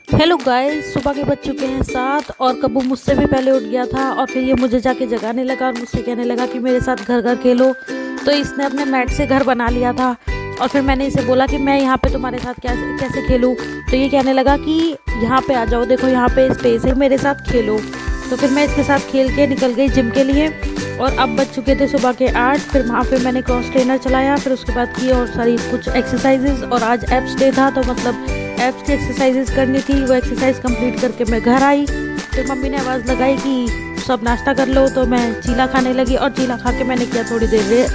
Hello guys, सुबह के बज चुके हैं 7 और कब्बू मुझसे भी पहले उठ गया था और फिर ये मुझे जाके जगाने लगा और मुझसे कहने लगा कि मेरे साथ घर घर खेलो। तो इसने अपने मैट से घर बना लिया था और फिर मैंने इसे बोला कि मैं यहाँ पे तुम्हारे साथ कैसे खेलूँ। तो ये कहने लगा कि यहाँ पे आ जाओ, देखो यहाँ पे स्पेस है, मेरे साथ खेलो। तो फिर मैं इसके साथ खेल के निकल गई जिम के लिए और अब बज चुके थे सुबह के 8। फिर वहाँ पे मैंने क्रॉस ट्रेनर चलाया, फिर उसके बाद की और सारी कुछ एक्सरसाइजेज। और आज एप्स डे था तो मतलब एप्स की एक्सरसाइजेज करनी थी। वो एक्सरसाइज कंप्लीट करके मैं घर आई। फिर मम्मी ने आवाज़ लगाई कि सब नाश्ता कर लो, तो मैं चीला खाने लगी और चीला खा के मैंने किया थोड़ी देर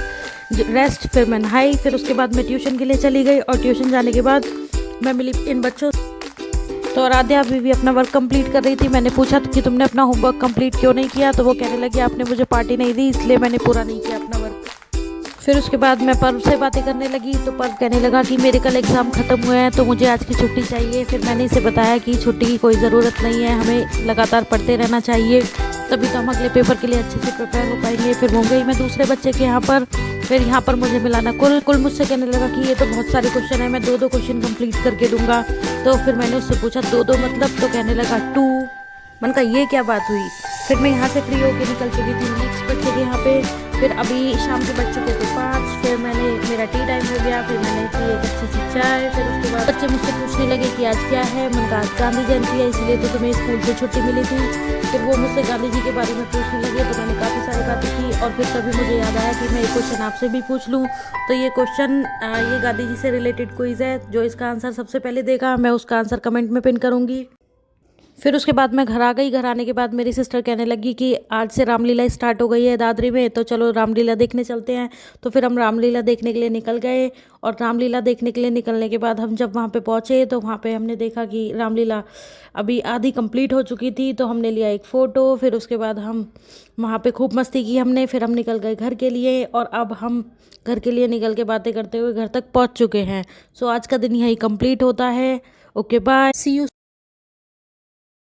रेस्ट। फिर मैं नहाई, फिर उसके बाद मैं ट्यूशन के लिए चली गई और ट्यूशन जाने के बाद मैं मिली इन बच्चों। तो आराध्या अभी भी अपना वर्क कंप्लीट कर रही थी। मैंने पूछा कि तुमने अपना होमवर्क कंप्लीट क्यों नहीं किया, तो वो कहने लगी आपने मुझे पार्टी नहीं दी इसलिए मैंने पूरा नहीं किया अपना वर्क। फिर उसके बाद मैं पर्व से बातें करने लगी तो पर्व कहने लगा कि मेरे कल एग्ज़ाम ख़त्म हुए हैं तो मुझे आज की छुट्टी चाहिए। फिर मैंने इसे बताया कि छुट्टी की कोई ज़रूरत नहीं है, हमें लगातार पढ़ते रहना चाहिए, तभी तो हम अगले पेपर के लिए अच्छे से प्रिपेयर हो पाएंगे। फिर हो गई मैं दूसरे बच्चे के यहाँ पर। फिर यहाँ पर मुझे मिला ना कुल मुझसे कहने लगा कि ये तो बहुत सारे क्वेश्चन है, मैं 2-2 क्वेश्चन कंप्लीट करके दूंगा। तो फिर मैंने उससे पूछा 2-2 मतलब, तो कहने लगा 2। मैंने कहा ये क्या बात हुई। फिर मैं यहाँ से फ्री होकर निकल चुकी थी नेक्स्ट बच्चे के यहाँ पे। फिर अभी शाम के बज चुके थे 5। फिर मेरा टी टाइम हो गया, फिर मैंने पी एक अच्छी सी चाय। फिर उसके बाद बच्चे मुझसे पूछने लगे कि आज क्या है। मैंने कहा आज गांधी जयंती है इसलिए तो तुम्हें स्कूल से छुट्टी मिली थी। फिर वो मुझसे गांधी जी के बारे में पूछने लगे तो मैंने काफ़ी सारी बातें की और फिर तभी मुझे याद आया कि मैं एक क्वेश्चन आपसे भी पूछ लूँ। तो ये क्वेश्चन ये गांधी जी से रिलेटेड क्विज़ है। जो इसका आंसर सबसे पहले देगा मैं उसका आंसर कमेंट में पिन करूँगी। फिर उसके बाद मैं घर आ गई। घर आने के बाद मेरी सिस्टर कहने लगी कि आज से रामलीला स्टार्ट हो गई है दादरी में, तो चलो रामलीला देखने चलते हैं। तो फिर हम रामलीला देखने के लिए निकल गए और रामलीला देखने के लिए निकलने के बाद हम जब वहाँ पे पहुँचे तो वहाँ पे हमने देखा कि रामलीला अभी आधी कंप्लीट हो चुकी थी। तो हमने लिया एक फ़ोटो, फिर उसके बाद हम वहाँ पे खूब मस्ती की हमने। फिर हम निकल गए घर के लिए और अब हम घर के लिए निकल के बातें करते हुए घर तक पहुँच चुके हैं। सो आज का दिन यही कंप्लीट होता है। Okay bye, see you.